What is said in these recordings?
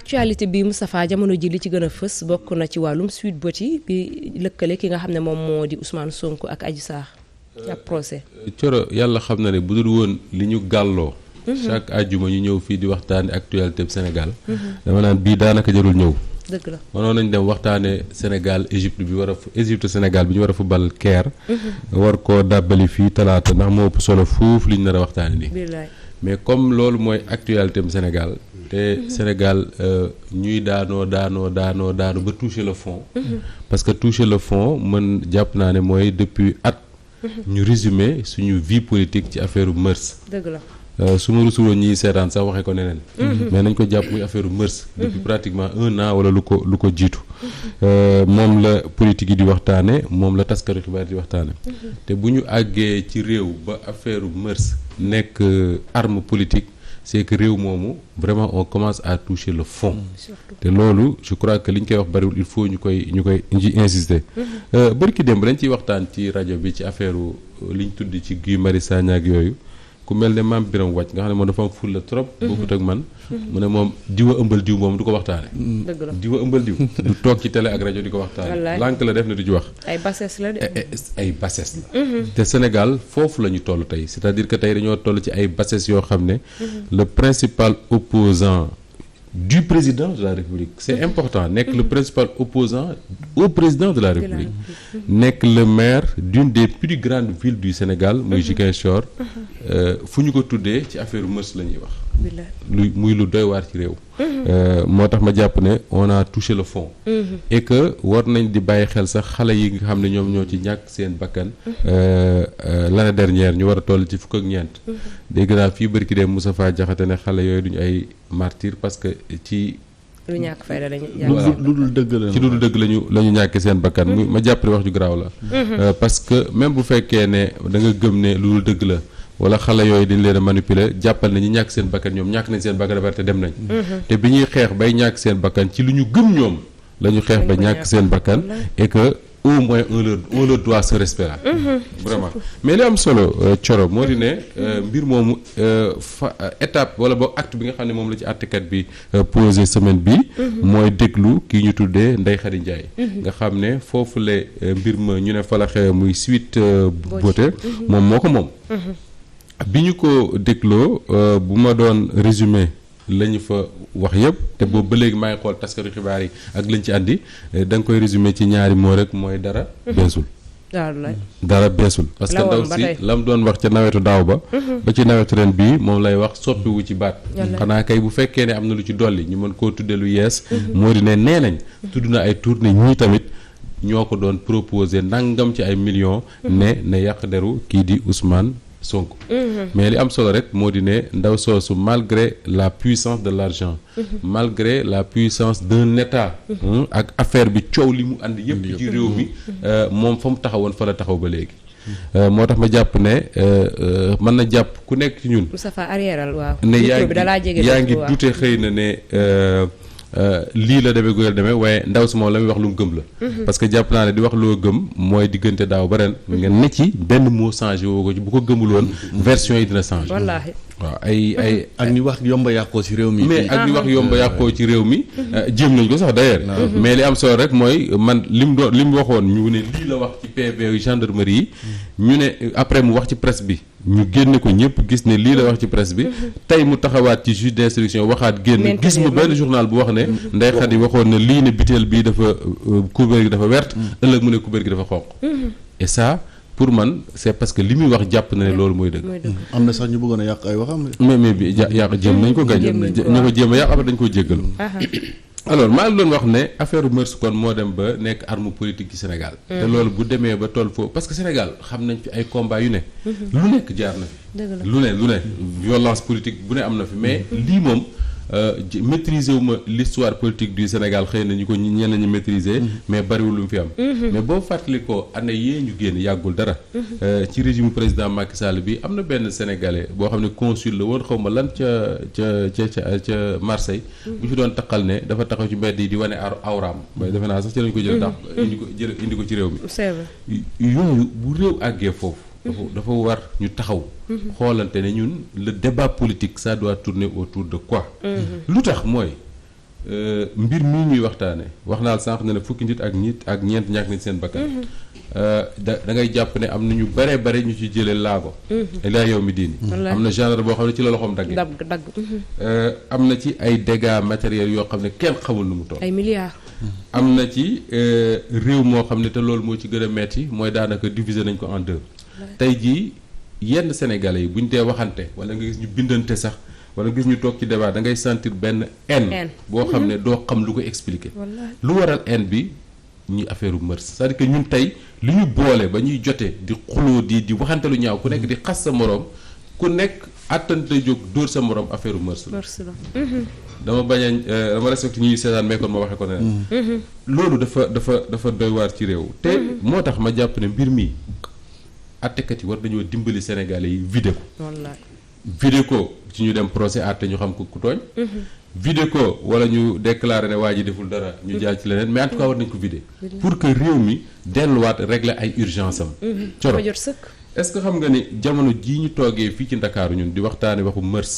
actualité bi Moustapha jamono ji li ci gën a fës bokk na ci wàllum Sweet Beauty bi lëkkale ki nga xam ne moom moo di Ousmane Sonko ak Adji Sarr ab procès. Coro yàlla xam na ne bu dul woon li ñu gàlloo. chaque àjjuma ñu ñëw fii di waxtaane actualité bu Sénégal. dama naan bii daanaka jarul ñëw. dëgg la mënoon nañ dem waxtaane Sénégal Égypte bi war a Égypte Sénégal bi ñu war a football Caire. war koo dàbbali fii talaata ndax moo ëpp solo fuuf li ñu nar a waxtaane nii. mais comme loolu mooy actualité bu Sénégal. te Sénégal ñuy daanoo ba toucher le fond. parce que toucher le fond mën jàpp naa ne mooy depuis at. ñu résumer suñu vie politique ci affaire mœurs. dëgg la. su ma rusuloon ñiy seetaan sax waxee ko neneen. mais nañ ko jàpp muy affaire mœurs. depuis pratiquement 1 an wala lu ko jiitu. moom la politique yi di waxtaane moom la taskatu xibaar di waxtaane te bu ñu àggee ci réew ba affaire mœurs nekk arme politique c'est que réew moomu vraiment on commence à toucher le fond. te loolu je crois que li ñu koy wax bariwul il faut ñu koy insister. bërki démb dañ ciy waxtaan ci rajo bi ci affaire li ñu tudd ci Guy Marius Sagna ak yooyu. ku mel ne maam Biram Wàcc nga xam ne moom dafa am fulla trop. bokkut ak man. mu ne moom diwa ëmbal diw moom du ko waxtaane. dëgg la diwa ëmbal diw. du toog ci télé ak rajo di ko waxtaane. lànk la def na du ci wax. ay bassesse la de. ay bassesse la. te Sénégal foofu la ñu toll tey c'est-à-dire que tey dañoo toll ci ay bassesse yoo xam ne. le principal opposant du président de la République c'est important nekk le principal opposant au président de la République. nekk le maire d'une des plus grandes villes du Sénégal muy Ziguinchor. fu ñu ko tuddee ci affaire mœurs la ñuy wax. muy lu doy waar ci réew. moo tax ma jàpp ne on a touché le fond. et que war nañ di bàyyi xel sax xale yi nga xam ne ñoom ñoo ci ñàkk seen bakkan. l'année dernière ñu war a toll ci fukk ak ñeent. dégg naa fii bërki dem Moustapha Diakhaté ne xale yooyu duñu ay martyrs parce que ci. lu ñàkk fayda lañu lu dul dëgg la ci lu dul dëgg la ñu ñàkkee seen bakkan ma jàpp ne wax ju garaaw la. parce que même bu fekkee ne da nga gëm ne lu dul dëgg la. wala xale yooyu dañ leen a manipuler jàppal na ñi ñàkk seen bakkan ñoom ñàkk nañ seen bakkan ba te dem nañ. te bi ñuy xeex bay ñàkk seen bakkan ci lu ñu gëm ñoom la ñu xeex ba ñàkk seen bakkan et que au moins on leur doit ce respect là. vraiment mais li am solo Coro moo di ne mbir moomu étape wala boog acte bi nga xam ne moom la ci àttekat bi posé semaine bi mooy déglu kii ñu tuddee Ndeye Khady Ndiaye. nga xam ne foofu la mbir ma ñu ne fa la xew muy Sweet Beauté moom moo ko moom. bi ñu ko dégloo bu ma doon résumé la ñu fa wax yëpp te boobu ba léegi maa ngi xool taskatu xibaar yi ak lañ ci àndi da nga koy résumé ci ñaari moo rek mooy dara beesul. dara beesul parce que ndaw si la mu doon wax ca nawetu daaw ba. ba ci nawetu ren bii moom lay wax soppiwu ci baat. xanaa kay bu fekkee ne am na lu ci dolli ñu mën koo tuddee lu yees. moo di ne nee nañ. tudd na ay tournée ñii tamit ñoo ko doon proposé nangam ci ay millions. ne yàq deru kii di Ousmane Sonko. mais li am solo rek moo di ne ndaw soosu malgré la puissance de l'argent. malgré la puissance d'un état. ak affaire bi coow li mu ànd yëpp ci réew mi. moom fa mu taxawoon fa la taxaw ba léegi. moo tax ma jàpp ne mën na jàpp ku nekk ci ñun. Moustapha arrièral waaw. ne yaa ngi dute xëy na ne. lii la demee goyal demee waaye ndaw si moom la muy wax lu mu gëm la. parce que jàpp naa ne di wax loo gëm mooy diggante daaw ba ren nga ne ci benn mot changé woo ko ci bu ko gëmul woon version yi dina changé. wallaahi waaw ay ak ni wax yomba yàqoo ci réew mi. mais ak ni wax yomba yàqoo ci réew mi. jéem nañ ko sax d'ailleurs. mais li am solo rek mooy man li mu waxoon ñu ne lii la wax ci PV gendarmerie yi. ñu ne après mu wax ci presse bi. ñu génne ko ñëpp gis ne lii la wax ci presse bi. tey mu taxawaat ci juge d'instruction waxaat génn. gis mu benn journal bu wax ne. Ndeye Khady waxoon ne lii ne biteel bii dafa couvert gi dafa verte. ëllëg mu ne couvert gi dafa xonq. et ça. pour man c'est parce que li muy wax jàpp na ne loolu mooy dëgg. am na sax ñu bëggoon a yàq ay waxam. mais bi yàq jéem nañ ko gañ. ñu ko jéem a yàq après dañ ko jéggal. alors maa ngi doon wax ne affaire mœurs kon moo dem ba nekk arme politique ci Sénégal. te loolu bu demee ba toll foofu parce que Sénégal xam nañ fi ay combats yu ne. lu nekk jaar na fi. lu ne violence politique bu ne am na fi mais lii moom. maîtriser wu ma l'histoire politique du Sénégal xëy na ñu ko ñenn ñi maîtriser. mais bariwul lu mu fi am. mais boo fàttali ko année yee ñu génn yàggul dara. ci régime président Macky Sall bi am na benn sénégalais boo xam ne consul la woon xaw ma lan ca Marseille. bu fi doon taqal ne dafa taxaw ci mbedd yi di wane awraam. mais defe naa sax ci lañ ko jël tax indi ko ci réew mi. c'est vrai yooyu bu réew àggee foofu. dafa war ñu taxaw. xoolante ne ñun le débat politique ça doit tourner autour de quoi. lu tax mooy mbir mii ñuy waxtaane wax naa sànq ne la fukki nit ak ñeent ñàkk nañ seen bakkan da ngay jàpp ne am na ñu bare bare ñu ci jëlee laago ilaa yow mi diini am na genre boo xam ne ci la loxoom daggee dagg am na ci ay dégâts matériels yoo xam ne kenn xamul nu mu toll ay milliards am na ci réew moo xam ne te loolu moo ci gën a metti mooy daanaka diviser nañ ko en deux tey jii yenn Sénégalais yi buñ dee waxante wala nga gis ñu bindante sax wala gis ñu toog ci débat da ngay sentir benn haine boo xam ne doo xam lu ko expliquer lu waral haine bi ñuy affaire u mërs c'est-à-dire que ñun tey li ñu boole ba ñuy jotee di xuloo di waxante lu ñaaw ku nekk di xas sa moroom ku nekk attante jóg dóor sa moroom affaire u mërs la dama bañ a dama respecté ñuy seetaan mais kon ma waxee ko ne loolu dafa doy waar ci réew te moo tax ma jàpp ne mbir mi attekat yi war dañoo dimbali Sénégalais yi vidé ko ci ñu dem procès àtte ñu xam ko ku tooñ vidé ko wala ñu déclaré ne waa ji deful dara ñu jaar ci leneen mais en tout cas war nañ ko vidé pour que réew mi delluwaat régler ay urgence am coro est-ce que xam nga ni jamono jii ñu toogee fii ci Ndakaaru ñun di waxtaane waxu mërs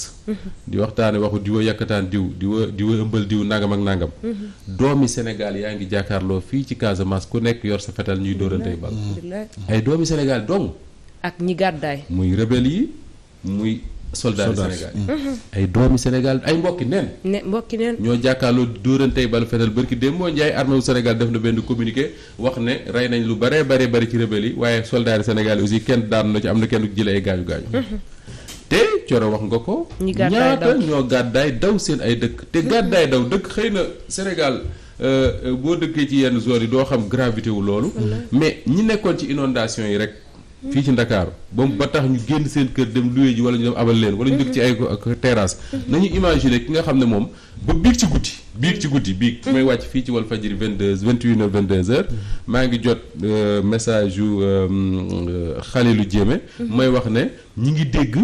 di waxtaane waxu diwa yàkkataan diwa ëmbal diw nangam ak nangam doomi Sénégal yaa ngi jàkkaarloo fii ci Casamance ku nekk yor sa fetal ñuy dóorantey bal ay doomi Sénégal dong ak ñi gàddaay muy rebelle yi muy soldats Sénégal ay doomi Sénégal ay mbokki neen ñoo jàkkaarloo dóorantey balu fetal bërki démb moo njaay armée wu Sénégal def na benn communiqué wax ne rey nañ lu bare bari ci rebelle yi waaye soldats Sénégal aussi kenn daan na ci am na kenn jëlee ay gaañu te coro wax nga ko ñaata ñoo gàddaay daw seen ay dëkk te gàddaay daw dëkk xëy na Sénégal boo dëkkee ci yenn zone yi doo xam gravité wu loolu mais ñi nekkoon ci inondation yi rek fii ci Ndakaaru ba tax ñu génn seen kër dem luye ji wala ñu dem abal leen wala ñu dëkk ci ay terrasse nañu imaginer ki nga xam ne moom ba biig ci guddi may wàcc fii ci Walfadjri 21h maa ngi jot message yu Khalilou Diémé may wax ne ñi ngi dégg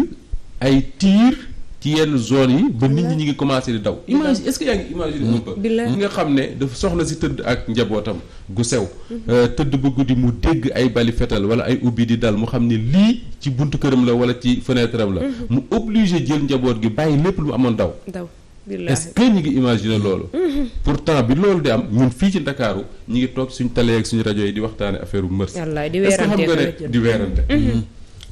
ay tiir ci yenn zone yi ba nit ñi ngi commencé di daw imagine est-ce que yaa ngi imaginer un peu ñi nga xam ne dafa soxna si tëdd ak njabootam gu sew tëdd ba guddi mu dégg ay bali fetal wala ay ubbi di dal mu xam ne lii ci buntu këram la wala ci fenêtre am la mu obligé jël njaboot gi bàyyi lépp lu mu amoon daw est-ce que ñi ngi imaginer loolu pourtant bi loolu di am ñun fii ci Ndakaaru ñi ngi toog suñ télé ak suñu rajo yi di waxtaane affaire u mërs est-ce que xam nga ne di weerante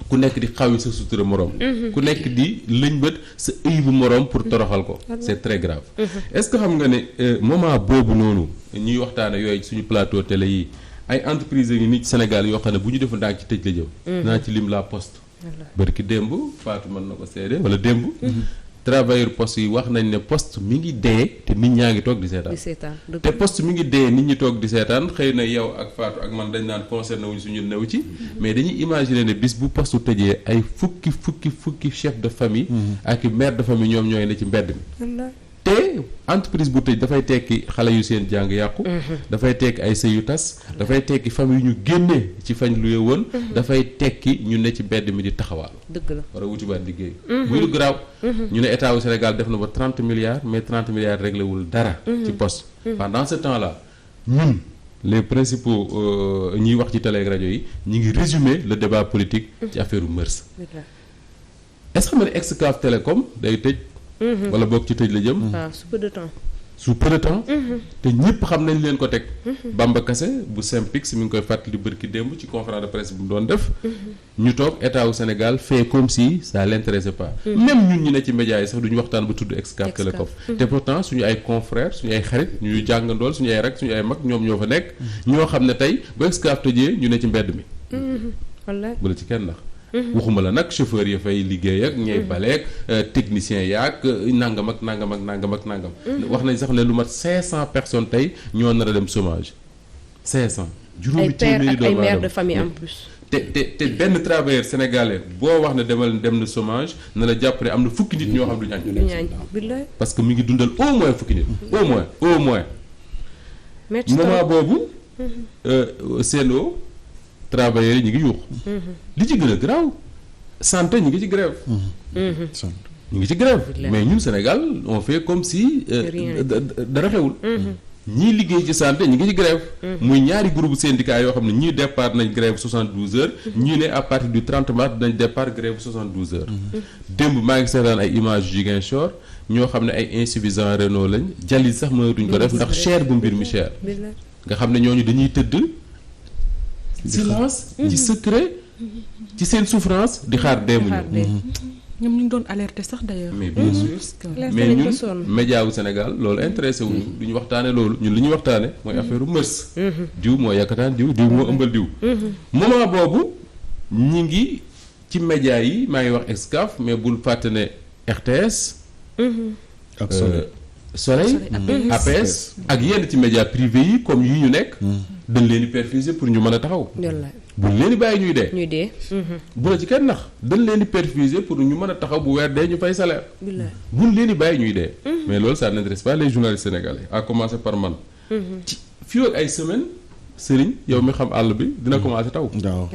ku nekk di xawi sa sutura moroom ku nekk di lëñbët sa ëyibu moroom pour toroxal ko c'est très grave est-ce que xam nga ne moment boobu noonu ñuy waxtaane yooyu suñu plateau télé yi ay entreprises yi nit Sénégal yoo xam ne bu ñu defa ndaag ci tëj la jëm naa ci lim la poste bërki démb Fatou mën na ko seede wala démb travailleur poste yi wax nañ ne poste mi ngi dee te nit ñaa ngi toog di seetaan te poste mi ngi dee nit ñi toog di seetaan xëy na yow ak Fatou ak man dañ naan concerné wuñ suñu new ci mais dañuy imaginer ne bis bu poste tëjee ay fukki chef de famille ak mère de famille ñoom ñooy ne ci mbedd mi te entreprise bu tëj dafay tekki xale yu seen jàng yàqu dafay tekki ay sëy yu tas dafay tekki famille yu ñu génne ci fañ luye woon dafay tekki ñu ne ci mbedd mi di taxawaal dëgg la war a wuti baat liggéey muy lu garaaw ñu ne état wu Sénégal def na ba 30 milliards mais 30 milliards réglé wul dara ci poste pendant ce temps là ñun les principaux ñiy wax ci télé ak rajo yi ñi ngi résumer le débat politique ci affaire u mërs est-ce que xam nga ne Excaf Télécom day tëj wala boog ci tëj la jëm. waaw sous peu de temps. te ñëpp xam nañ leen ko teg. Bamba Kassé bu Synpics mi ngi koy fàttali bërki démb ci conférence de presse bu mu doon def. ñu toog état wu Sénégal fait comme si ça l'intéressait pas. même ñun ñu ne ci médias yi sax duñu waxtaan ba tudd Excaf Télécom. te pourtant suñu ay confrères suñu ay xarit ñuy jàngandool suñu ay rak suñu ay mag ñoom ñoo fa nekk. ñoo xam ne tey ba Excaf tëjee ñu ne ci mbedd mi. wallaay bu la ci kenn nax. waxuma la nag chauffeur ya fay liggéey ak ñay baleek technicien yaak nangam ak nangam. wax nañ sax ne lu mat 500 personnes tey ñoo nar a dem chômage 500. juróomi téeméeri doomu aadama ay mères de famille en plus. te benn travailleur sénégalais boo wax ne dem na chômage na la jàpp ne am na fukki nit ñoo xam du ñaañ parce que mi ngi dundal au moins fukki nit. au moins. moment boobu. Sen'Eau. travailleurs yi ñu ngi yuux li ci gën a garaaw santé ñu ngi ci grève ñu ngi ci grève mais ñun Sénégal on fait comme si dara xewul ñii liggéey ci santé ñi ngi ci grève muy ñaari groupe syndicat yoo xam ne ñii départ nañ grève 72 heures ñii ne à partir du 30 mars dinañ départ grève 72 heures démb maa ngi seetaan ay images Ziguinchor ñoo xam ne ay insuffisant rénaux lañ jalis sax mënatuñ ko def ndax cher bu mbir mi cher nga xam ne ñooñu dañuy tëdd silence ci secret ci seen souffrance di xaar deemu ñoom ñu ngi doon alerter sax d'ailleurs. mais bien sûr mais ñun média wu Sénégal loolu intéressé wuñu du ñu waxtaane loolu ñun li ñuy waxtaane mooy affaire u mërs diw moo yàkkataan diw moo ëmbal diw moment boobu ñi ngi ci média yi maa ngi wax Excaf mais bul fàtte ne RTS ak Soleil APS ak yenn ci média privé yi comme yi ñu nekk dañ leen di perfuser pour ñu mën a taxaw buñ leen di bàyyi ñuy dee bu la ci kenn nax dañ leen di perfuser pour ñu mën a taxaw bu weer dee ñu fay salaire buñ leen di bàyyi ñuy dee mais loolu ça n'intéresse pas les journalistes sénégalais à commencer par man ci fii ak ay semaines Serigne yow mi xam àll bi dina commencé taw. waaw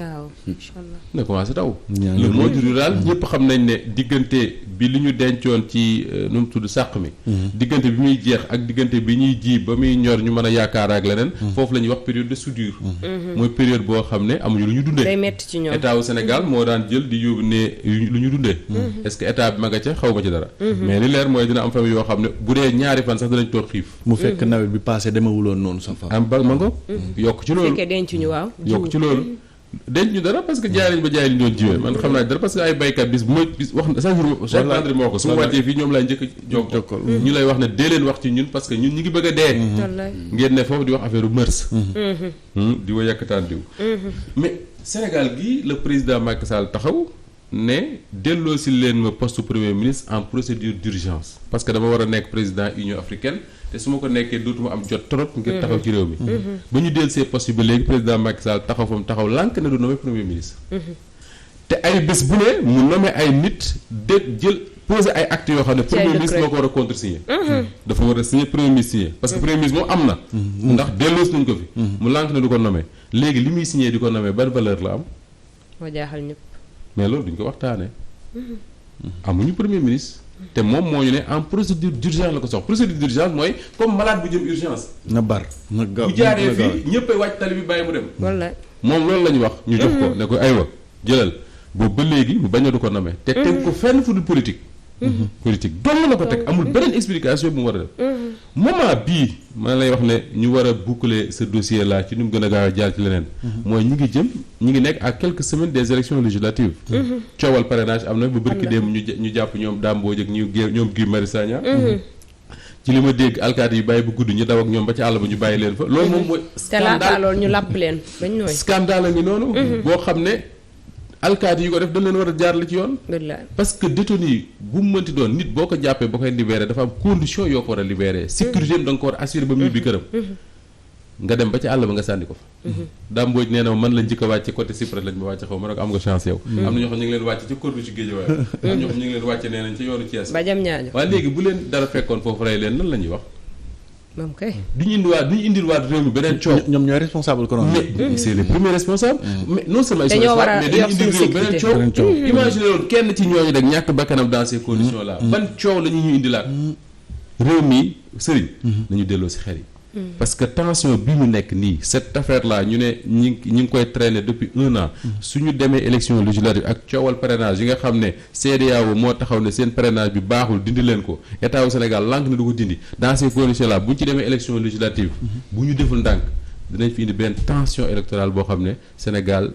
incha allah dina commencé taw. le monde rural ñëpp xam nañ ne diggante bi li ñu dencoon ci nu mu tudd sàq mi. diggante bi muy jeex ak diggante bi ñuy ji ba muy ñor ñu mën a yaakaar ak leneen. foofu la ñuy wax période de soudure. mooy période boo xam ne amuñu lu ñu dundee. day metti ci ñoom état wu Sénégal moo daan jël di yóbbu ne lu ñu dundee. est-ce que état bi ma nga ca xaw ma ci dara. mais li leer mooy dina am famille yoo xam ne bu dee ñaari fan sax dinañ toog xiif. mu fekk nawet bi passé demewuloon noonu sax fa. am ba ma ngo yokk ci loolu fekkee denc ñu waaw yokk ci loolu denc ñu dara parce que jaay lañ ba jaay liñ doon jiwee man xam naa dara parce que ay baykat bis bu ma bis wax na chaque jour Cheikh André moo ko su ma wàccee fii ñoom laay njëkk a jokkoo ñu lay wax ne dee leen wax ci ñun parce que ñun ñi ngi bëgg a dee ngeen ne foofu di wax affaire u mërs di wa yàkkataan diw mais Sénégal gii le président Macky Sall taxaw ne delloo si leen ma poste premier ministre en procédure d'urgence parce que dama war a nekk président Union africaine te su ma ko nekkee dootuma am jot trop ngir taxaw ci réew mi ba ñu dellu see poste bi léegi président Macky Sall taxaw fa mu taxaw lànk ne du nommé premier ministre te ay bés bu ne mu nommé ay nit de jël posé ay actes yoo xam ne premier ministre moo ko war a contresigner dafa war a signer premier ministre signer parce que premier ministre moom am na ndax delloos nañ ko fi mu lànk ne du ko nommé léegi li muy signer di ko nommé ban valeur la am moo jaaxal ñëpp mais loolu duñ ko waxtaanee amuñu premier ministre te moom moo ñu ne en procédure d'urgence la ko sox procédure d'urgence mooy comme malade bu jëm urgence na bar na gaaw bu jaaree fii ñëpp ay wàcc tali bi bàyyi mu dem wallaay moom loolu la ñu wax ñu jox ko ne ko aywa jëlal boobu ba léegi mu bañ a du ko nommer te teg ko fenn fu dul politique politique dong la ko teg amul beneen explication bu mu war a def moment bii ma lay wax ne ñu war a boucler ce dossier là ci ni mu gën a gaaw a jaar ci leneen mooy ñi ngi nekk à quelques semaines des élections législatives coowal parrainage am na ba bërki démb ñu jàpp ñoom Dame Mbodj ak ñoom Guy Marius Sagna ci li ma dégg alkaati yi bàyyi bu gudd ñu daw ak ñoom ba ci àll ba ñu bàyyi leen fa loolu moom mooy scandale loolu ñu làpp leen bañ nooy scandale a ngi noonu boo xam ne alkaati yi ko def dañ leen war a jaarale ci yoon parce que détenu bu mu mënti doon nit boo ko jàppee ba koy libéré dafa am condition yoo ko war a libéré sécurité am da nga ko war a assuré ba mu ñibbi këram nga dem ba ci àll ba nga sànni ko fa Dame Mbodj nee na man la njëkk a wàcce côté Cyprès lañ ma wàcce xaw ma ne ko am nga chance yow am na ñoo xam ñu ngi leen wàcce ci corniche ci Guédiawaye am ñoo xam ñu ngi leen wàcce nee nañ ci yoonu Thiès ba jam ñaajo waaye léegi bu leen dara fekkoon foofu rey leen nan la ñuy wax moom kay duñu indiwaat réew mi beneen coow ñoom ñooy responsable konoon mais c'est les premiers responsables mais non seulement ils sont dañoo war a mais dañu indi réew beneen coow imagine loolu kenn ci ñooñu rek ñàkk bakkanam dans ces conditions là ban coow la ñu indilaat réew mi sëriñ nañu delloo si xel yi parce que tension bi ñu nekk nii cette affaire là ñu ne ñi ngi koy traîner depuis 1 an suñu demee élection législative ak coowal parrainage yi nga xam ne CEDEAO moo taxaw ne seen parrainage bi baaxul dindi leen ko état wu Sénégal lànk na du ko dindi dans ces conditions là bu ñu ci demee élection législative bu ñu deful ndànk dinañ fi indi benn tension électorale boo xam ne Sénégal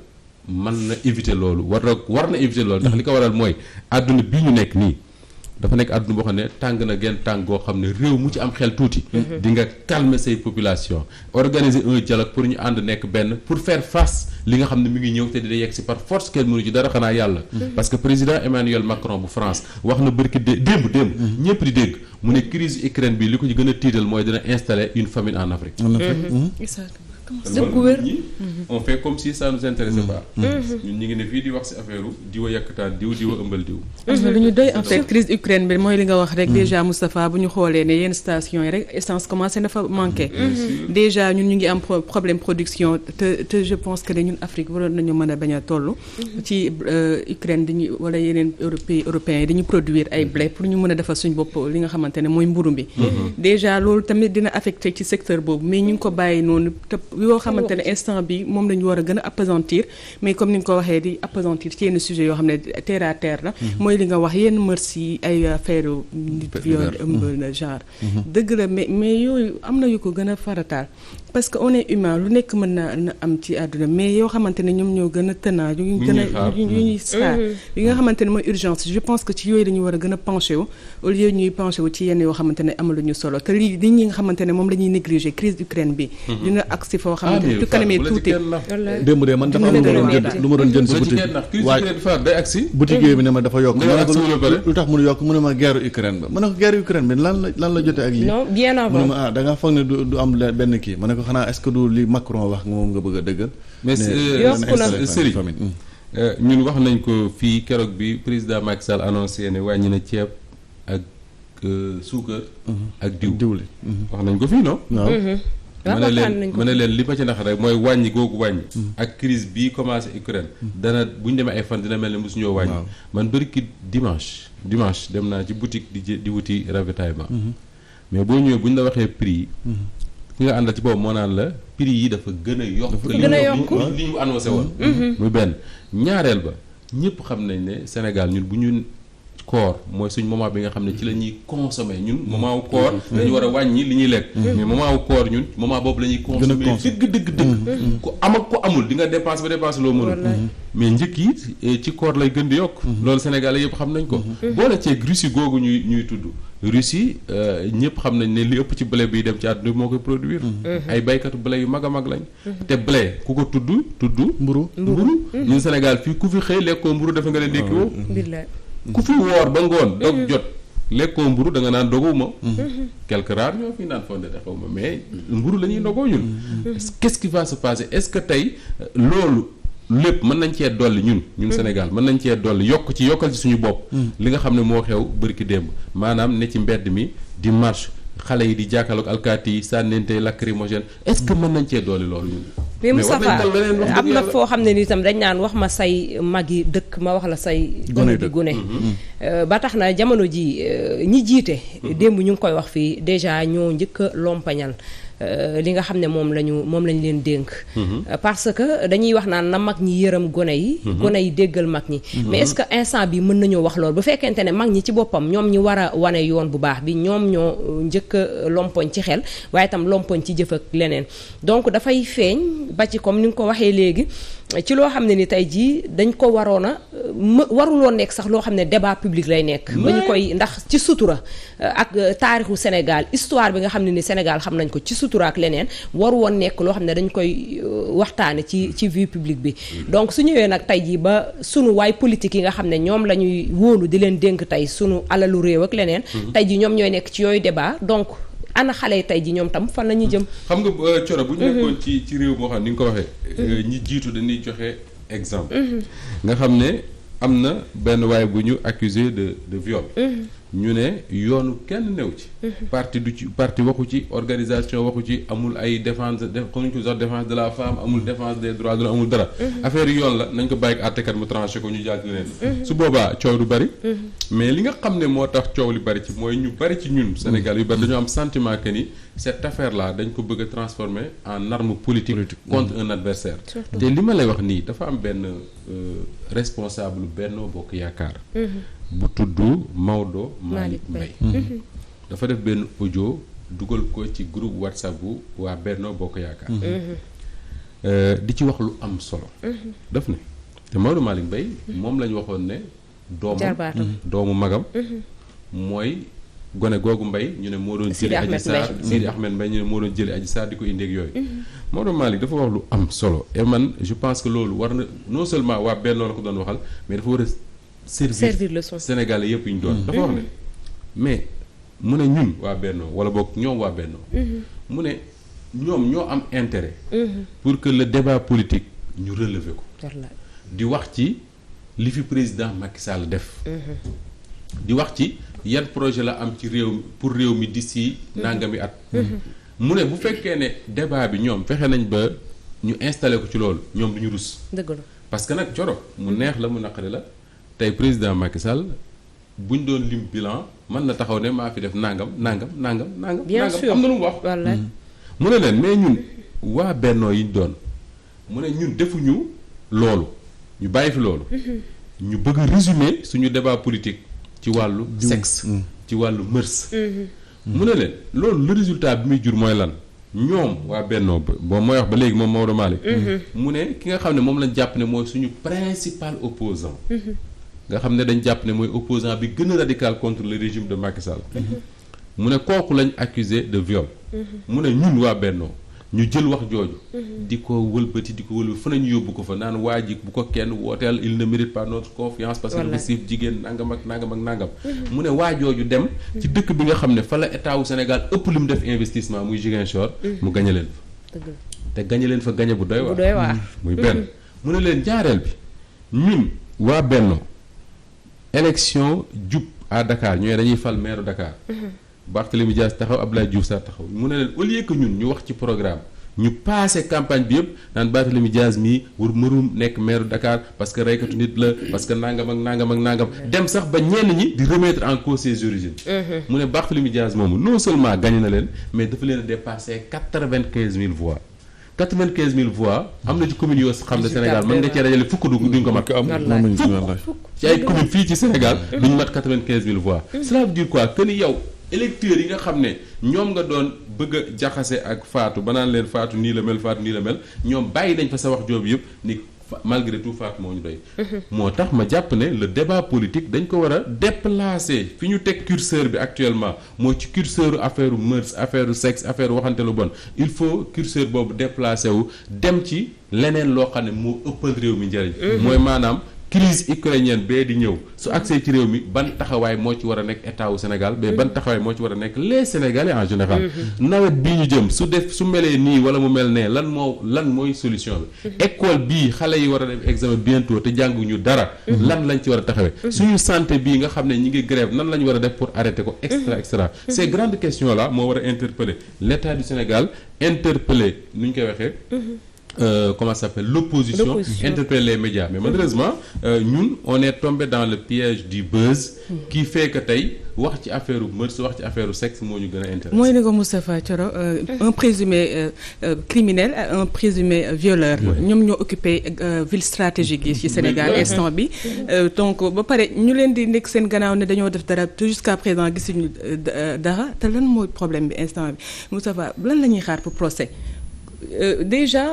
mën na éviter loolu war na éviter loolu ndax li ko waral mooy àdduna bi ñu nekk nii dafa nekk àdduna boo xam ne tàng na genn tàng goo xam ne réew mu ci am xel tuuti di nga calmer say population organiser un dialogue pour ñu ànd nekk benn pour faire face li nga xam ne mi ngi ñëw te dina yegg si par force kenn mënu ci dara xanaa yàlla parce que président Emmanuel Macron bu France wax na bërki démb ñëpp di dégg mu ne crise Ukraine bi li ko ci gën a tiital mooy dina installer une famine en Afrique dëgg wér on fait comme si ça nous intéressait pas. ñun ñu ngi ne fii di wax ci affaire diwa yàkkataan diw ëmbal diw. lu ñu doy en fait crise Ukraine bi mooy li nga wax rek déjà Moustapha bu ñu xoolee ne yenn station yi rek essence commencé na fa manqué. déjà ñun ñu ngi am problème production te je pense que ne ñun Afrique waroon nañu mën a bañ a toll. ci Ukraine dañuy wala yeneen pays européens yi dañuy produire ay blé pour ñu mën a defar suñu bopp li nga xamante ne mooy mburu bi. déjà loolu tamit dina affecté ci secteur boobu mais ñu ngi ko bàyyi noonu te yoo xamante ne instant bi moom la ñu war a gën a appesantir mais comme ni nga ko waxee di appesantir ci yenn sujet yoo xam ne terre à terre la. mooy li nga wax yenn mœurs yi ay affaire nit viol ëmb na genre. dëgg la mais yooyu am na yu ko gën a farataal parce que on est humain lu nekk mën na am ci àdduna mais yoo xamante ne ñoom ñoo gën a tënaa yu ñuy xaar yi nga xamante ne mooy urgence je pense que ci yooyu dañu war a gën a penché wu au lieu ñuy penché wu ci yenn yoo xamante ne amaluñu solo te lii li ñi nga xamante ne moom la ñuy négliger crise Ukraine bi dina agsi foo xamante ne tu kanamee tuuti démb de man dafa am lu ma doon jënd si boutique waaye day agsi boutique yooyu bi ne ma dafa yokk ma ne ko lu tax mu yokk mu ne ma guerre Ukraine ba ma ne ko guerre Ukraine bi lan la jotee ak lii non bien avant mu ne ma da nga foog ne du am benn kii ma ne ko xanaa est-ce que du li Macron wax nga moom nga bëgg a dëggal mais Serigne ñun wax nañ ko fii keroog bi président Macky Sall annoncé ne wàññi na ceeb ak suukar ak diwli wax nañ ko fii non ma ne leen li ma ci nax rek mooy wàññi googu wàññi ak crise bii commencé Ukraine dana bu ñu demee ay fan dina mel ne mosuñoo wàññi man bëri ki dimanche dem naa ci boutique di wuti ravitaillement mais boo ñëwee bu ñu la waxee prix ki nga àndal ci boobu moo naan la prix yi dafa gën a yokk li ñu annoncé woon muy benn ñaareel ba ñëpp xam nañ ne Sénégal ñun bu ñu koor mooy suñ moment bi nga xam ne ci la ñuy consommer ñun moment wu koor dañu war a wàññi li ñuy lekk mais moment wu koor ñun moment boobu la ñuy consommer dëgg ku am ak ku amul di nga dépense ba dépense loo mënul mais njëkk yi ci koor lay gën di yokk loolu Sénégalais yëpp xam nañ ko boole ceeg Russie googu ñuy tudd Russie ñëpp xam nañ ne li ëpp ci blé bi dem ci àdduna bi moo koy produire ay baykatu blé yu mag a mag lañ te blé ku ko tudd mburu ñun Sénégal fii ku fi xëy lekkoo mburu defe nga ne ndékki woo ku fi woor ba ngoon dog jot lekkoo mburu da nga naan doguma quelque rare ñoo fi naan fonde te xaw ma mais mburu la ñuy ndogoo ñun qu'est-ce qui va se passer est-ce que tey loolu lépp mën nañ cee dolli ñun Sénégal mën nañ cee dolli yokkal ci suñu bopp li nga xam ne moo xew bërki démb maanaam ne ci mbedd mi di marche xale yi di jàkkaarloog alkaati yi sànnente lacrymogène est-ce que mën nañ cee dolli loolu ñun mais Moustapha am na foo xam ne ni itam dañ naan wax ma say mag yi dëkk ma wax la say gone ba tax na jamono ji ñi jiite démb ñu ngi koy wax fii déjà ñoo njëkk a lompañal li nga xam ne moom lañu leen dénk parce que dañuy wax naan na mag ñi yërëm gone yi déggal mag ñi mais est-ce que instant bi mën nañoo wax loolu bu fekkente ne mag ñi ci boppam ñoom ñi war a wane yoon bu baax bi ñoom ñoo njëkk a lompoñ ci xel waaye itam lompoñ ci jëf ak leneen donc dafay feeñ ba ci comme ni nga ko waxee léegi ci loo xam ne ni tey jii dañ ko waroon a waruloo nekk sax loo xam ne débat public lay nekk ba ñu koy ndax ci sutura ak taarixu Sénégal histoire bi nga xam ne ni Sénégal xam nañ ko ci sutura ak leneen waru woon nekk loo xam ne dañ koy waxtaane ci vie publique bi donc su ñëwee nag tey jii ba sunu waay politique yi nga xam ne ñoom la ñuy wóolu di leen dénk tey sunu alalu réew ak leneen tey jii ñoom ñooy nekk ci yooyu débat donc ana xale yi tey ji ñoom tam fan la ñuy jëm xam nga Coro bu ñu nekkoon ci réew moo xam ni nga ko waxee ñi jiitu dañuy joxe exemple nga xam ne am na benn waay bu ñu accusé de viol ñu ne yoonu kenn new ci parti waxu ci organisation waxu ci amul ay défense xamuñ ko sax défense de la femme amul défense des droits de l'homme amul dara affaire yi yoon la nañ ko bàyyi ak àttekat mu tranché ko ñu jàll leen su boobaa coow du bari mais li nga xam ne moo tax coow li bari ci mooy ñu bari ci ñun Sénégal yu bari dañoo am sentiment que ni cette affaire là dañ ko bëgg a transformer en arme politique contre un adversaire te li ma lay wax nii dafa am benn responsable Benno Bokk Yaakaar bu tudd Maodo Malick Mbaye dafa def benn audio dugal ko ci groupe WhatsApp bu waa Benno Bokk Yaakaar di ci wax lu am solo daf ne te Maodo Malick Mbaye moom lañu waxoon ne doomu magam mooy gone googu Mbaye ñu ne moo doon jëli Adji Sarr Sidi Ahmed Mbaye ñu ne moo doon jëli Adji Sarr di ko indi ak yooyu Maodo Malick dafa wax lu am solo et man je pense que loolu war na non seulement waa Benno la ko doon waxal mais dafa war a servir leçon Sénégalais yëpp yu ñu doon dafa wax ne mais mu ne ñun waa Benno wala boog ñoom waa Benno mu ne ñoom ñoo am intérêt. pour que le débat politique ñu relever ko. di wax ci li fi président Macky Sall def. di wax ci yan projet la am ci réew mi d'ici nangami at. mu ne bu fekkee ne débat bi ñoom fexe nañ ba ñu installé ko ci loolu ñoom du ñu rus. dëgg la parce que nag coro mu neex la mu naqari la tey président Macky Sall buñ doon lim bilan mën na taxaw ne maa fi def nangam. bien sûr am na lu mu wax. mu ne leen mais ñun waa bennoo yi ñu doon mu ne ñun defuñu loolu ñu bàyyi fi loolu. ñu bëgg a résumer suñu débat politique ci wàllu sexe. ci wàllu mœurs. mu ne leen loolu le résultat bi muy jur mooy lan ñoom waa bennoo boo mooy wax ba léegi moom Maodo Malick mu ne ki nga xam ne moom lañ jàpp ne mooy suñu principal opposant nga xam ne dañ jàpp ne mooy opposant bi gën a radical contre le régime de Macky Sall. mu ne kooku lañ accusé de viol. mu ne ñun waa bennoo ñu jël wax jooju. di ko wëlbati fa nañu yóbbu ko fa naan waa ji bu ko kenn wooteel il ne mérite pas notre confiance parce que dafa siif jigéen nangam ak nangam. mu ne waa jooju dem ci dëkk bi nga xam ne fa la état wu Sénégal ëpp lu mu def investissement muy Ziguinchor. mu gañe leen fa. te gañe leen fa gañe bu doy waar. muy benn mu ne leen ñaareel bi ñun waa bennoo élection jub à Dakar ñooy dañuy fal maire Dakar. Barthélémy Dias taxaw Abdoulaye Diouf Sarr taxaw mu ne leen au lieu que ñun ñu wax ci programme ñu passé campagne bi yëpp naan Barthélémy Dias mii mërum nekk maire Dakar parce que reykatu nit la parce que nangam ak nangam dem sax ba ñenn ñi di remettre en cause ses origines. mu ne Barthélémy Dias moomu non seulement gagné na leen mais dafa leen a dépassé 95 000 voix. 95 000 voix am na ci communes yoo xam ne Sénégal mën nga cee dajale fukk duñ ko mat. fukk ci ay communes fii ci Sénégal duñ mat 95 000 voix. cela veut dire quoi que ni yow. électeurs yi nga xam ne ñoom nga doon bëgg a jaxase ak Fatou ba naan leen Fatou nii la mel ñoom bàyyi nañ fa sa wax joobu yëpp ni malgré tout Fatou moo ñu doy. moo tax ma jàpp ne le débat politique dañ ko war a déplacer fi ñu teg curseur bi actuellement moo ci curseur affaire mœurs affaire sexe affaire waxante lu bon il faut curseur boobu déplacer wu dem ci leneen loo xam ne moo ëppal réew mi njëriñ. mooy maanaam. crise ukrainienne bee di ñëw su accès ci réew mi ban taxawaay moo ci war a nekk état wu Sénégal mais ban taxawaay moo ci war a nekk les Sénégalais en général. nawet bii ñu jëm su melee nii wala mu mel ne lan mooy solution bi. école bii xale yi war a def examen bientôt te jànguñu dara. lan lañ ci war a taxawee. suñu santé bii nga xam ne ñi ngi grève nan lañ war a def pour arrêter ko extra. ces grandes questions là moo war a interpeller l'état du Sénégal interpeller nu ñu koy waxee. Comment ça s'appelle l'opposition interpeller les médias mais malheureusement ñun on est tombé dans le piège du buzz qui fait que tey wax ci affaire mœurs wax ci affaire sexe moo ñu gën a intéressé. mooy ni ko Moustapha Thioro un présumé criminel un présumé violeur ñoom ñoo occupé ville stratégique yi ci Sénégal instant bi donc ba pare ñu leen di nekk seen gannaaw ne dañoo def dara te jusqu'à présent gisuñu dara te lan mooy problème bi instant bi Moustapha lan la ñuy xaar pour procès. Déjà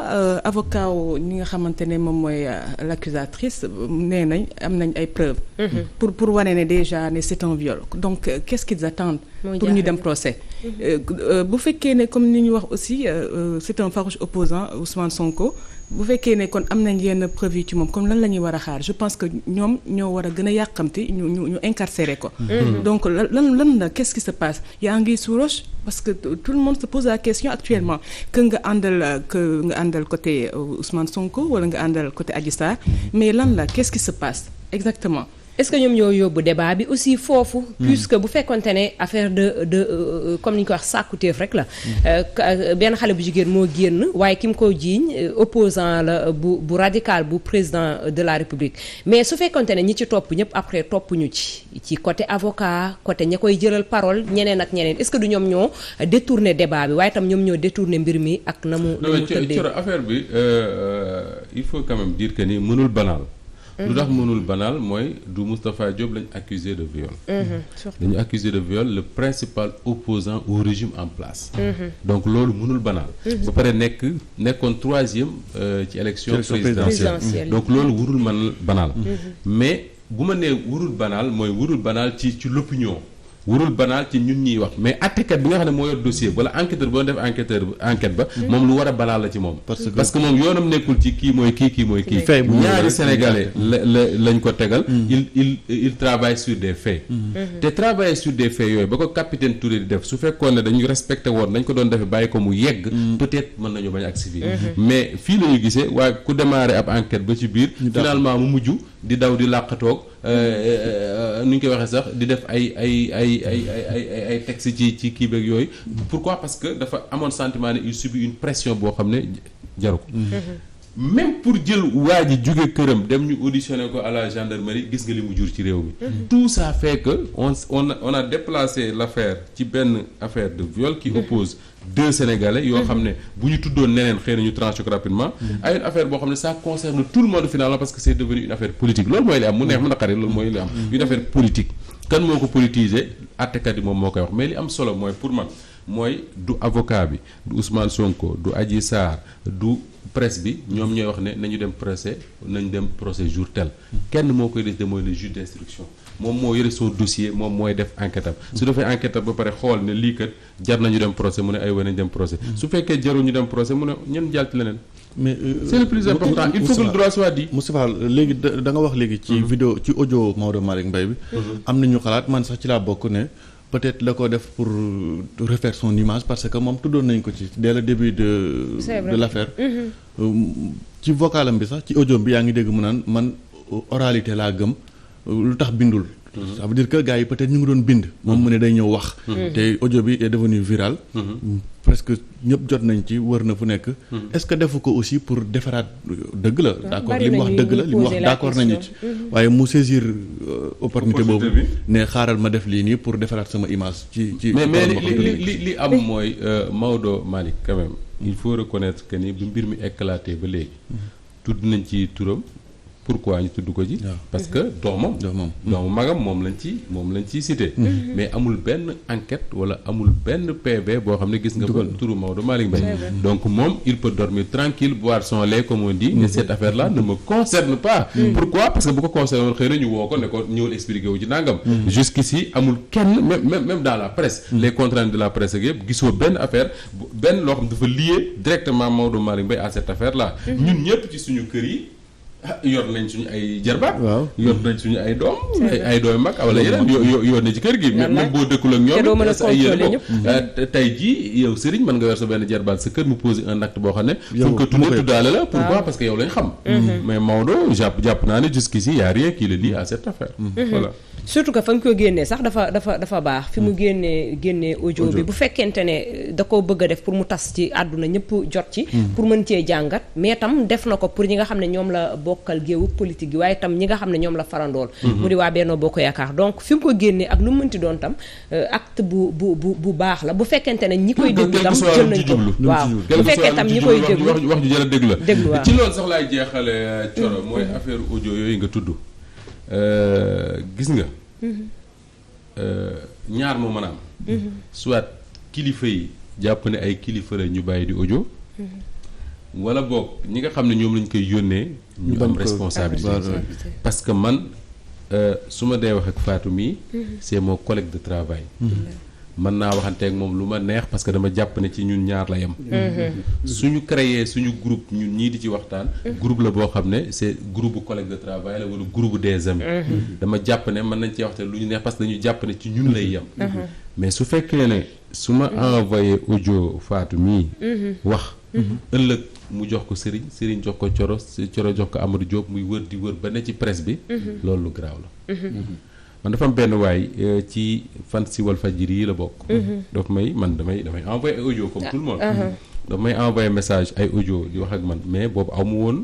avocat wu ñi nga xamante ne moom mooy l'accusatrice nee nañ am nañ ay preuves. pour wane ne déjà ne c'est un viol donc qu'est-ce qu'ils attendent. pour ñu dem procès. bu fekkee ne comme ni ñu wax aussi c'est un farouche opposant Ousmane Sonko bu fekkee ne kon am nañ yenn preuves yi ci moom comme lan la ñuy war a xaar je pense que ñoom ñoo war a gën a yàqamti ñu incarcérer ko. donc lan la qu'est-ce qui se passe yaa ngi sous roche parce que tout le monde se pose la question actuellement que nga àndal côté Ousmane Sonko wala nga àndal côté Adji Sarr mais lan la qu'est-ce qui se passe exactement. est-ce que ñoom ñoo yóbbu débat bi aussi foofu. puisque bu fekkonte ne affaire de comme ni ñu ko wax sàkkuteef rek la. benn xale bu jigéen moo génn waaye ki mu ko jiiñ opposant la bu radical bu président de la République mais su fekkonte ne ñi ci topp ñëpp après toppuñu ci côté avocat côté ña koy jëlal parole ñeneen ak ñeneen est-ce que du ñoom ñoo détourner débat bi waaye tam ñoom ñoo détourner mbir mi ak na mu tëddee. affaire bi il faut quand même dire que ni mënul banal. lu tax mënul banal mooy du Moustapha Diop lañ accusé de viol. dañu accusé de viol le principal opposant au régime en place. donc loolu mënul banal. ba pare nekkoon troisième ci élection présidentielle. donc loolu warul banal. mais bu ma nee warul banal mooy warul banal ci l'opinion warul banal ci ñun ñuy wax mais àttekat bi nga xam ne moo yor dossier wala enquêteur boo def enquête ba moom lu war a banal la ci moom parce que moom yoonam nekkul ci kii mooy kii mooy kii ñaari sénégalais lañ ko tegal il travaille sur des faits te travailler sur des faits yooyu ba ko capitaine Touré di def su fekkoon ne dañu respecté woon dañ ko doon defee bàyyi ko mu yegg peut-être mën nañu bañ agsi fii mais fii la ñu gisee waaye ku démarré ab enquête ba ci biir finalement mu mujj di daw di làqatoog nu ñu koy waxee sax di def ay texte ci kii beeg yooyu pourquoi parce que dafa amoon sentiment ne il subit une pression boo xam ne jaru ko même pour jël waa ji jóge këram dem ñu auditionné ko à la gendarmerie gis nga li mu jur ci réew mi tout ça fait que on a déplacé l'affaire ci benn affaire de viol qui oppose deux Sénégalais yoo xam ne bu ñu tuddoon neneen xëy na ñu tranché ko rapidement à une affaire boo xam ne ça concerne tout le monde finalement parce que c'est devenu une affaire politique loolu mooy li am mu neex mu naqari loolu mooy li am une affaire politique kan moo ko politiser àttekat yi moom moo koy wax mais li am solo mooy pour man mooy du avocat bi du Ousmane Sonko du Adji Sarr du presse bi ñoom ñooy wax ne nañu dem procès jour tel kenn moo koy décider mooy le juge d'instruction moom moo yore son dossier moom mooy def enquête am su defee enquête am ba pare xool ne lii kat jar nañu dem procès mu ne ay nañ dem procès su fekkee jarul ñu dem procès mu ne ñen jàll ci leneen mais c'est le plus important il faut que le droit soit dit. Moustapha léegi da nga wax léegi ci vidéo ci audio Maodo Malick Mbaye bi am nañu xalaat man sax ci laa bokk ne peut-être la ko def pour refaire son image parce que moom tuddoon nañ ko ci dès le début de l'affaire ci vocalam bi sax ci audio bi yaa ngi dégg mu naan man oralité laa gëm lu tax bindul ça veut dire que gars yi peut-être ñu ngi doon bind moom mu ne day ñëw wax te audio bi est devenu viral presque ñëpp jot nañ ci wër na fu nekk est-ce que defu ko aussi pour defaraat dëgg la d'accord li mu wax dëgg la li mu wax d'accord nañu ci waaye mu saisir opportunité boobu ne xaaral ma def lii nii pour defaraat sama image ci mais li am mooy Maodo Malick quand même il faut reconnaître que ni bi mbir mi éclaté ba léegi tudd nañ ci turam pourquoi ñu tudd ko ci parce que doomam magam moom lañ ci cité mais amul benn enquête wala amul benn PV boo xam ne gis nga ko turu Maodo Malick Mbaye donc moom il peut dormir tranquille boire son lait comme on dit mais cette affaire là ne me concerne pas pourquoi parce que bu ko concerné woon xëy na ñu woo ko ne ko ñëwul expliqué wu ci nangam jusqu'ici amul kenn même dans la presse les comptes rendus de la presse ak yëpp gisoo benn affaire benn loo xam dafa lié directement Maodo Malick Mbaye à cette affaire là ñun ñëpp ci suñu kër yi yor nañ suñu ay jarbaat yor nañ suñu ay doom ay doomi mag wala yeneen yor na ci kër gi même boo dëkkul ak ñoom ay yéen bopp tey jii yow Serigne mën nga yor sa benn jarbaat sa kër mu poser un acte boo xam ne fu ko tuddee tuddaale la pourquoi parce que yow lañ xam mais Maodo jàpp naa ne jusqu'ici y a rien qui le lie à cette affaire voilà surtout que fa nga ko génnee sax dafa baax fi mu génnee audio bi bu fekkente ne da ko bëgg a def pour mu tas ci àdduna ñëpp jot ci pour mën cee jàngat mais tam def na ko pour ñi nga xam ne ñoom la bokkal géewu politique gi waaye tam ñi nga xam ne ñoom la farandool mu di waa Benno Bokk Yaakaar donc fi mu ko génnee ak lu mu mënti doon tam acte bu baax la bu fekkente ne ñi koy déglu tam jël nañ ko waaw bu fekkee tam ñi koy déglu wax ju jël a déglu la waaw ci loolu sax laay jeexale Thioro mooy affaire audio yooyu nga tudd gis nga ñaar moo mën a am soit kilifa yi jàpp ne ay kilifa la ñu bàyyi di audio wala boog ñi nga xam ne ñoom lañ koy yónnee ñu am responsabilité parce que man su ma dee wax ak Fatou mii c'est mon collègue de travail mën naa waxanteeg moom lu ma neex parce que dama jàpp ne ci ñun ñaar la yem suñu créé suñu groupe ñun ñii di ci waxtaan groupe la boo xam ne c'est groupe collègue de travail la wala groupe des amis dama jàpp ne mën nañ cee waxtaan lu ñu neex parce que dañu jàpp ne ci ñun lay yem mais su fekkee ne su ma envoyé audio Fatou mii wax ëllëg mu jox ko Serigne jox ko Thioro jox ko Amadou Diop muy wër di wër ba ne ci presse bi loolu lu garaaw la man dafa am benn waay ci fan si Walfadjri yi la bokk daf may envoyé ay audio comme tout le monde daf may envoyé message ay audio di wax ak man mais boobu amu woon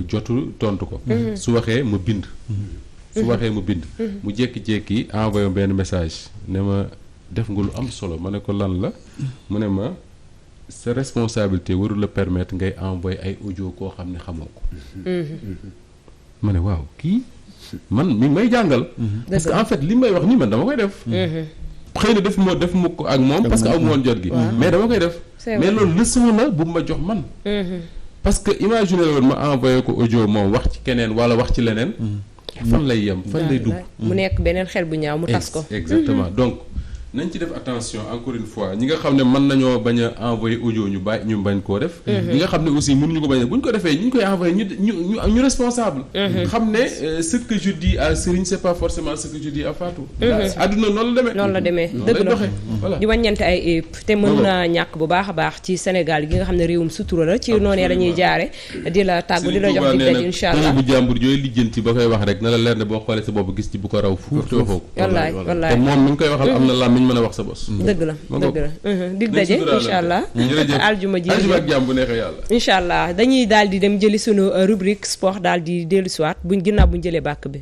jotu tontu ko su waxee ma bind mu jékki-jékki envoyé benn message ne ma def nga lu am solo ma ne ko lan la mu ne ma sa responsabilité warul la permettre ngay envoyé ay audio koo xam ne xamoo ko ma ne waaw kii man mi may jàngal parce que en fait li may wax nii man dama koy def xëy na def ma ko ak moom parce que amu woon jot gi mais dama koy def mais loolu leçon la bu ma jox man parce que imaginer la woon ma envoyé ko audio moom wax ci keneen wala wax ci leneen fan lay yem fan lay dugg mu nekk beneen xel bu ñaaw mu tas ko exactement donc nañ ci def attention encore une fois ñi nga xam ne mën nañoo bañ a envoyé audio ñu bañ koo def. ñi nga xam ne aussi mënuñu ko bañ a bu ñu ko defee ñu koy envoyé ñu responsable. xam ne ce que je dis à Serigne c'est pas forcément ce que je dis à Fatou. àdduna noonu la demee. dëgg la voilà di wàññeente ay te mën na ñàkk bu baax a baax ci Sénégal gi nga xam ne réewum sutura la ci noonu la ñuy jaare di la tàggu di la jox di daj incha allah bu jàmbur yooyu lijjanti ba koy wax rek na la leer ne boo xoolee sa bopp gis ci bu ko raw fuuf te waxoo ko. wallaay te moom mi ngi koy waxal am na làmmiñ mën a wax sa bos. dëgg la dig daje incha allah aljuma ji ak jàmm bu neexee yàlla incha allah dañuy daal di dem jëli sunu rubrique sport daal di dellu siwaat buñ ginnaaw buñ jëlee bàkk bi